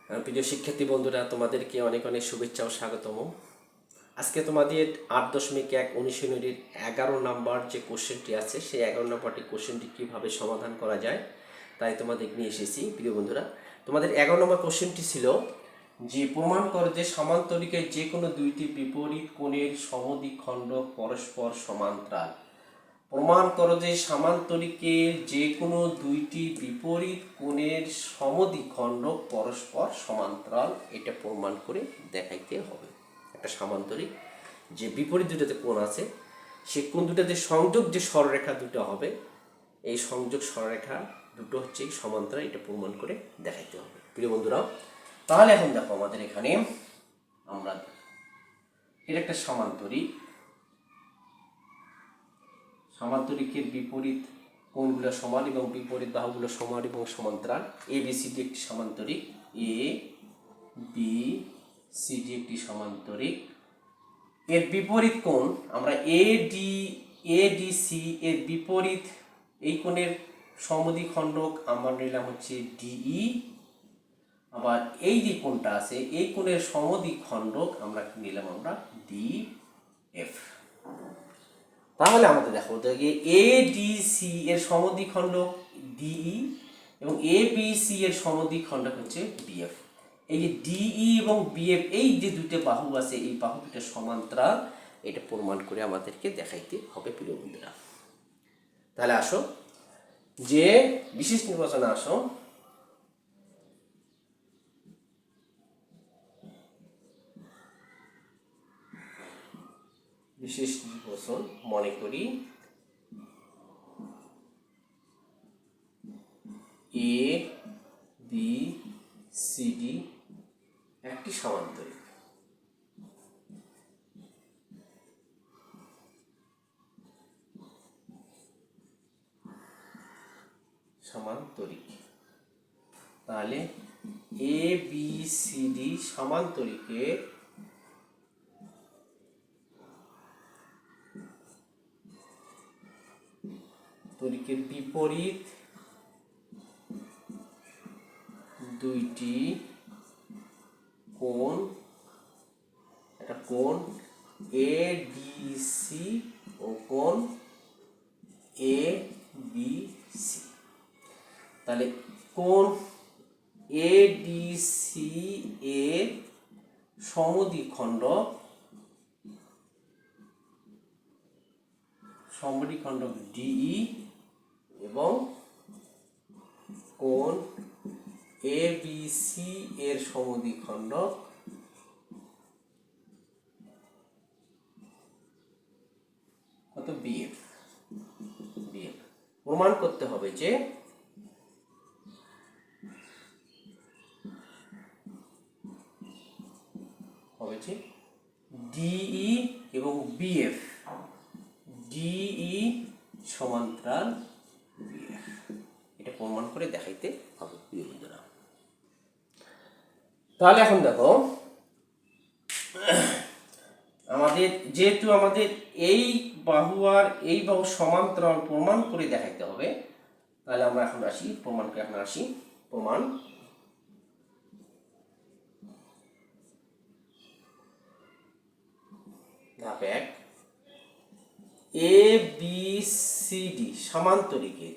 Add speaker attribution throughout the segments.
Speaker 1: প্রিয় শিক্ষার্থী বন্ধুরা, তোমাদেরকে অনেক অনেক শুভেচ্ছা ও স্বাগতম। আজকে তোমাদের 8.1 অনুশীলনীর 11 নম্বর যে কোশ্চেনটি আছে, সেই 11 নম্বরটি কোশ্চেনটি কীভাবে সমাধান করা যায় তাই তোমাদের নিয়ে এসেছি। প্রিয় বন্ধুরা, তোমাদের 11 নম্বর কোশ্চেনটি ছিল যে প্রমাণ করো যে সমান্তরিকের যে কোনো দুইটি বিপরীত কোণের সমদ্বিখণ্ডক পরস্পর সমান্তরাল। প্রমাণ করো যে সামান্তরিকের যে কোনো দুইটি বিপরীত কোণের সমদ্বিখণ্ডক পরস্পর সমান্তরাল। এটা প্রমাণ করে দেখাইতে হবে। একটা সামান্তরিক যে বিপরীত দুটাতে কোণ আছে, সে কোণ দুটাতে সংযোগ যে সরলরেখা দুটো হবে, এই সংযোগ সরলরেখা দুটো হচ্ছে সমান্তরাল। এটা প্রমাণ করে দেখাইতে হবে। প্রিয় বন্ধুরা, তাহলে এখন দেখো আমাদের এখানে আমরা এটা একটা সামান্তরিক। সামান্তরিকের বিপরীত কোণগুলো সমান এবং বিপরীত বাহুগুলো সমান এবং সমান্তরাল। এ বি সি ডি একটি সামান্তরিক। এ বি সি ডি একটি সামান্তরিক। এর বিপরীত কোণ আমরা এ ডি সি এর বিপরীত এই কোণের সমদ্বিখণ্ডক আমরা নিলাম হচ্ছে ডিই। আবার এই যে কোণটা আছে, এই কোণের সমদ্বিখণ্ডক আমরা নিলাম আমরা ডি এফ। তাহলে আমাদের দেখো এ ডি সি এর সমদ্বিখণ্ডক ডিই এবং এ বি সি এর সমদ্বিখণ্ডক হচ্ছে বিএফ। এই যে ডিই এবং বিএফ, এই যে দুইটা বাহু আছে, এই বাহু দুটো সমান্তরাল। এটা প্রমাণ করে আমাদেরকে দেখাইতে হবে। প্রিয় বন্ধুরা, তাহলে আসো যে বিশেষ নির্বাচনে আসো। বিশেষ নির্বাচন মনে করি এ বি সি ডি একটি সমান্তরিক। সমান্তরিক তাহলে এ বি সি ডি সমান্তরিকের বিপরীত দুইটি কোণ, একটা কোণ এ ডি সি ও কোণ এ বি সি। তাহলে কোণ এ ডি সি এর সমদ্বিখণ্ডক ডিই এবং কোণ এ বি সি এর সমদ্বিখণ্ডক কত বিএফ। প্রমাণ করতে হবে যে ডিই এবং বিএফ, ডিই সমান্তরাল বিএফ। এটা প্রমাণ করে দেখাইতে হবে। প্রিয় বন্ধুরা, তাহলে এখন দেখো আমাদের যেহেতু আমাদের এই বাহু আর এই বাহু সমান্তরাল প্রমাণ করে দেখাইতে হবে, তাহলে আমরা এখন আসি প্রমাণ করে। এখন আসি প্রমাণ। ধাপ 1, এ বি সি ডি সমান্তরিকের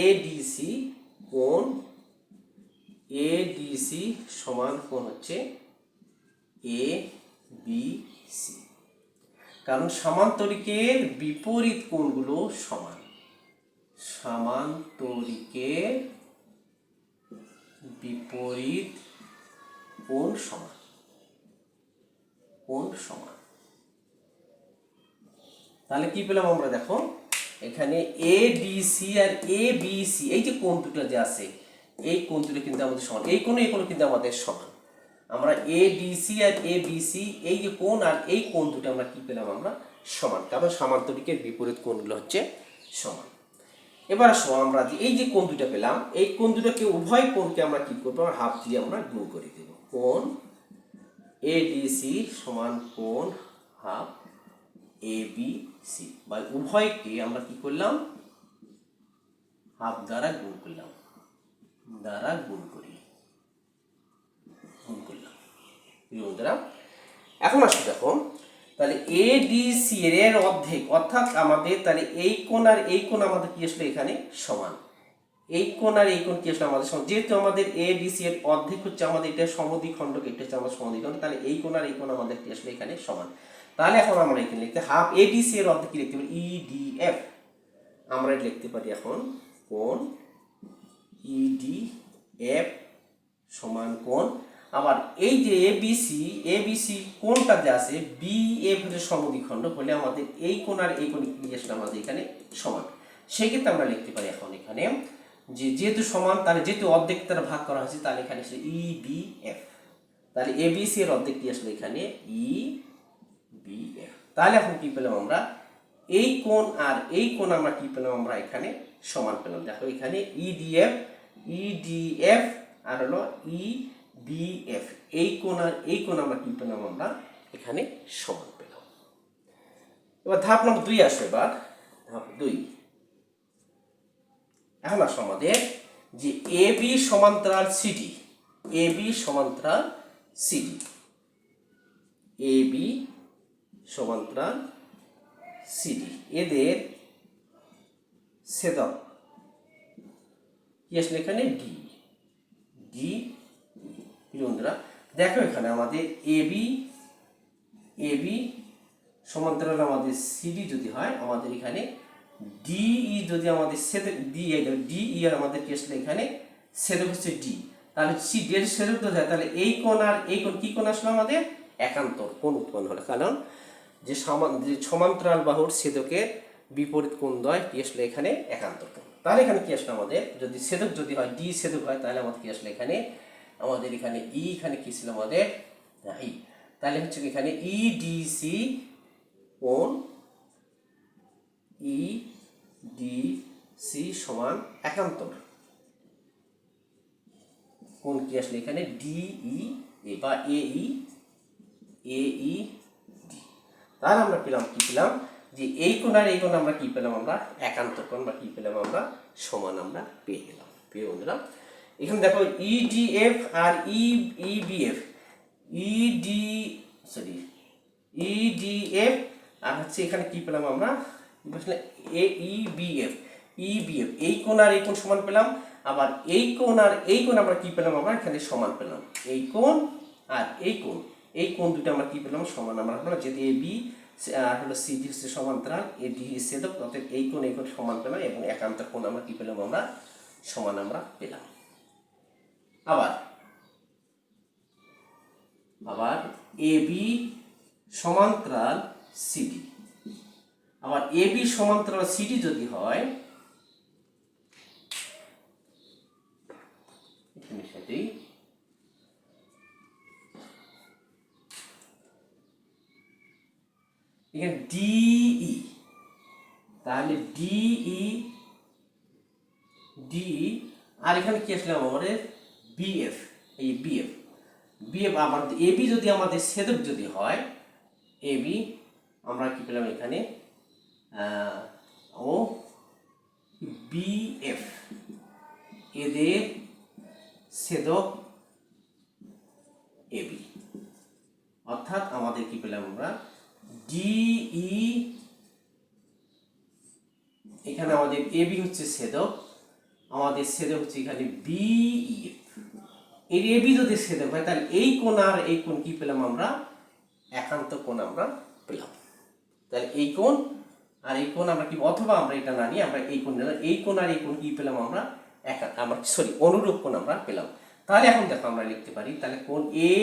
Speaker 1: এ ডি সি কোণ, এ ডি সি সমান কোণ হচ্ছে এ বি সি। কারণ সামান্তরিকের বিপরীত কোণগুলো সমান। সামান্তরিকের বিপরীত কোণ সমান। তাহলে কি পেলাম আমরা? দেখো এখানে এ ডি সি আর এ বি সি, এই যে কোণ দুটো যে আছে, এই কোণ দুটো কিন্তু আমাদের সমান। এই কোণ কিন্তু আমাদের সমান। আমরা এ ডি সি আর এ বি সি, এই যে কোণ আর এই কোণ দুটো আমরা কি পেলাম? আমরা সমান, কারণ সামান্তরিকের বিপরীত কোণগুলো হচ্ছে সমান। এবার আসো আমরা এই যে কোণ দুটো পেলাম, এই কোণ দুটোকে উভয় কোণকে আমরা কি করবো? হাফ দিয়ে আমরা গুণ করে দেব। কোণ এ ডি সি সমান কোণ হাফ এ বি সি, বা উভয়কে আমরা কি করলাম? হাফ দ্বারা গুণ করলাম, দ্বারা গুণ করলাম। বন্ধুরা এখন আসো দেখো, তাহলে এডিসি এর অর্ধেক, অর্থাৎ আমাদের তাহলে এই কোণ আর এই কোণ আমাদের কি আসলে এখানে সমান। এই কোণ আর এই কোণ কি আসলে আমাদের সমান, যেহেতু আমাদের এডিসি এর অর্ধেক হচ্ছে আমাদের এটা সমদ্বিখণ্ডক, এটা হচ্ছে আমাদের সমদ্বিখণ্ডক, তাহলে এই কোণ আর এই কোণ আমাদের কি আসলে এখানে সমান। তাহলে এখন আমরা এখানে লিখতে হাফ এডিসি এর অর্ধেক কি লিখতে পারি, ইডিএফ। আমরা লিখতে পারি এখন কোণ ইডিএফ সমান কোণ, আবার এই যে এবিসি কোণটা যে আছে বিএফ হচ্ছে সমদ্বিখণ্ডক হলে আমাদের এই কোণ আর এই কোণ কি আসলে আমাদের এখানে সমান। সেক্ষেত্রে আমরা লিখতে পারি এখন এখানে যে যেহেতু সমান, তাহলে যেহেতু অর্ধেক দ্বারা ভাগ করা হয়েছে, তাহলে এখানে আসলে ইবিএফ। তাহলে এবিসি এর অর্ধেক কি আসলে এখানে ইবিএফ। তাহলে এখন কি পেলাম আমরা, এই কোণ আর এই কোণ আমরা কি পেলাম, আমরা এখানে সমান পেলাম। দেখো এখানে ইডিএফ আর হলো ইবিএফ, এই কোণ আর এই কোণ আমরা কি পেলাম, আমরা এখানে সমান পেলাম। এবার ধাপ নম্বর 2 আসবে। এবার ধাপ 2, এখন আসো আমাদের যে এবি সমান্তরাল সিডি, এবি সমান্তরাল সিডি, এবি সমান্তরাল সিডি এদের ছেদক কি আসলে এখানে ডি। ডি বন্ধুরা দেখো এখানে আমাদের এবি সমান্তরাল আমাদের সিডি যদি হয়, আমাদের এখানে ডিই যদি আমাদের ছেদক ডিই আর আমাদের কি আসলে এখানে ছেদক হচ্ছে ডি। তাহলে সি ডি এর ছেদক যদি হয়, তাহলে এই কোণ আর এই কোণ কি কোণ আসলে আমাদের একান্তর কোণ উৎপন্ন হলো, কারণ যে সমান্তরাল বাহুর ছেদকের বিপরীত কোণ দ্বয় কি আসলে এখানে একান্তর কোণ। তাহলে এখানে কি আসলে আমাদের যদি ছেদক যদি হয় ডি ছেদক হয়, তাহলে আমাদের কি আসলে এখানে আমাদের এখানে এখানে কি ছিল আমাদের ই, তাহলে হচ্ছে এখানে ইডিসি কোণ ইডিসি সমান একান্তর কোণ কি আসলে এখানে ডিই বা এই ডি। তাহলে আমরা পেলাম কি পেলাম, যে এই কোণ আর এই কোণ আমরা কি পেলাম, আমরা একান্তর কোণ বা কি পেলাম, আমরা সমান আমরা পেয়ে গেলাম। প্রিয় বন্ধুরা এখানে দেখো ইডিএফ আর ইবিএফ, ইডিএফ আর হচ্ছে এখানে কি পেলাম আমরা আসলে ইবিএফ, এই কোণ আর এই কোণ সমান পেলাম, আবার এই কোণ আর এই কোণ আমরা কি পেলাম, আমরা এখানে সমান পেলাম। এই কোণ আর এই কোণ দুটো আমরা কি পেলাম, সমান আমরা পেলাম, যেহেতু এবি আর হলো সিডি হচ্ছে সমান্তরাল, এডি ছেদক, অর্থাৎ এই কোণ সমান পেলাম এবং একান্তর কোণ আমরা কি পেলাম, আমরা সমান আমরা পেলাম। আবার এবি সমান্তরাল সিডি, আবার এবি সমান্তরাল সিডি যদি হয়, সেটাই এখানে ডিই, তাহলে ডিই আর এখানে কি আসলে আমাদের বিএফ, এই বিএফ আবার এবি যদি আমাদের ছেদক যদি হয়, এবি আমরা কি পেলাম এখানে ও বিএফ, এদের ছেদক এবি, অর্থাৎ আমাদের কি পেলাম আমরা ডিই, এখানে আমাদের এবি হচ্ছে ছেদক, আমাদের ছেদক হচ্ছে এখানে বিইএফ। এই এবি যদি ছেদক হয়, তাহলে এই কোণ আর এই কোণ কি পেলাম, আমরা একান্ত কোণ আমরা পেলাম। তাহলে এই কোণ আর এই কোণ আমরা কি, অথবা আমরা এটা না নিয়ে আমরা এই কোণ নিলাম, এই কোণ আর এই কোণ কি পেলাম, আমরা অনুরূপ কোণ আমরা পেলাম। তাহলে এখন দেখো আমরা লিখতে পারি, তাহলে কোণ এ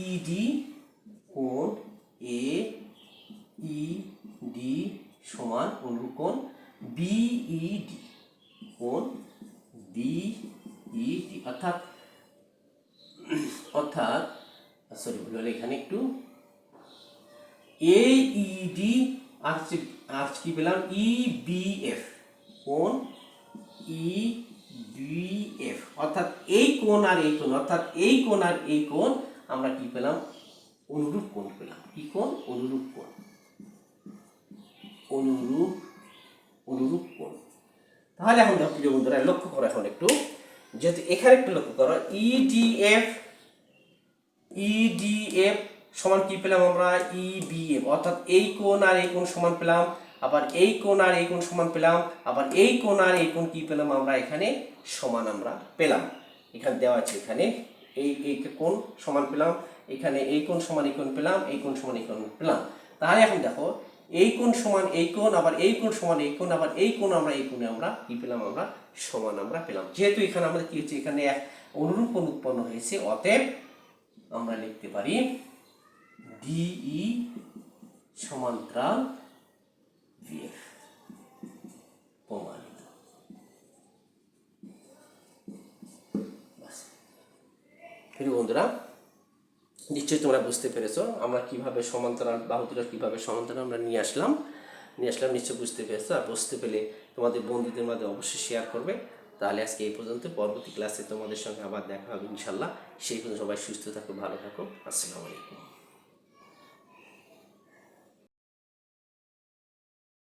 Speaker 1: ইডি, কোণ এ ইডি সমান অনুরূপ কোণ বিইডি, কোণ বিইডি, অর্থাৎ ভুল হলো এখানে একটু, এইডি আর কি পেলাম ইবিএফ, কোণ ইবিএফ, অর্থাৎ এই কোণ আর এই কোণ, অর্থাৎ এই কোণ আর এই কোণ আমরা কি পেলাম, অনুরূপ কোণ পেলাম। কি কোণ, অনুরূপ কোণ, অনুরূপ কোণ। তাহলে এখন দেখো প্রিয় বন্ধুরা লক্ষ্য করো এখন একটু, যেহেতু এখানে একটু লক্ষ্য করো ইডিএফ সমান কি পেলাম আমরা ইবিএফ, অর্থাৎ এই কোণ আর এই কোণ সমান পেলাম, আবার এই কোণ আর এই কোণ সমান পেলাম, আবার এই কোণ আর এই কোণ কি পেলাম আমরা এখানে সমান আমরা পেলাম। এখানে দেওয়া আছে এখানে এই কোণ সমান পেলাম, এখানে এই কোণ সমান এই কোণ পেলাম, এই কোণ সমান এই কোণ পেলাম। তাহলে এখন দেখো এই কোণ সমান এই কোণ, আবার এই কোণ সমান এই কোণ, আবার এই কোণ আমরা এই কোণে আমরা কি পেলাম আমরা সমান আমরা পেলাম। যেহেতু এখানে আমাদের কি হচ্ছে, এখানে এক অনুরূপ কোণ উৎপন্ন হয়েছে, অতএব আমরা লিখতে পারি ডিই সমান্তরাল ভিএফ প্রমাণিত। প্রিয় বন্ধুরা নিশ্চয়ই তোমরা বুঝতে পেরেছো আমরা কিভাবে সমান্তরাল বাহু দুটো কিভাবে সমান্তরাল আমরা নিয়ে আসলাম নিশ্চয়ই বুঝতে পেরেছো। আর বুঝতে পেলে তোমাদের বন্ধুদের মাঝে অবশ্যই শেয়ার করবে। তাহলে আজকে এই পর্যন্ত, পরবর্তী ক্লাসে তোমাদের সঙ্গে আবার দেখা হবে ইনশাল্লাহ। সেই পর্যন্ত সবাই সুস্থ থাকো, ভালো থাকো, আসসালামু আলাইকুম।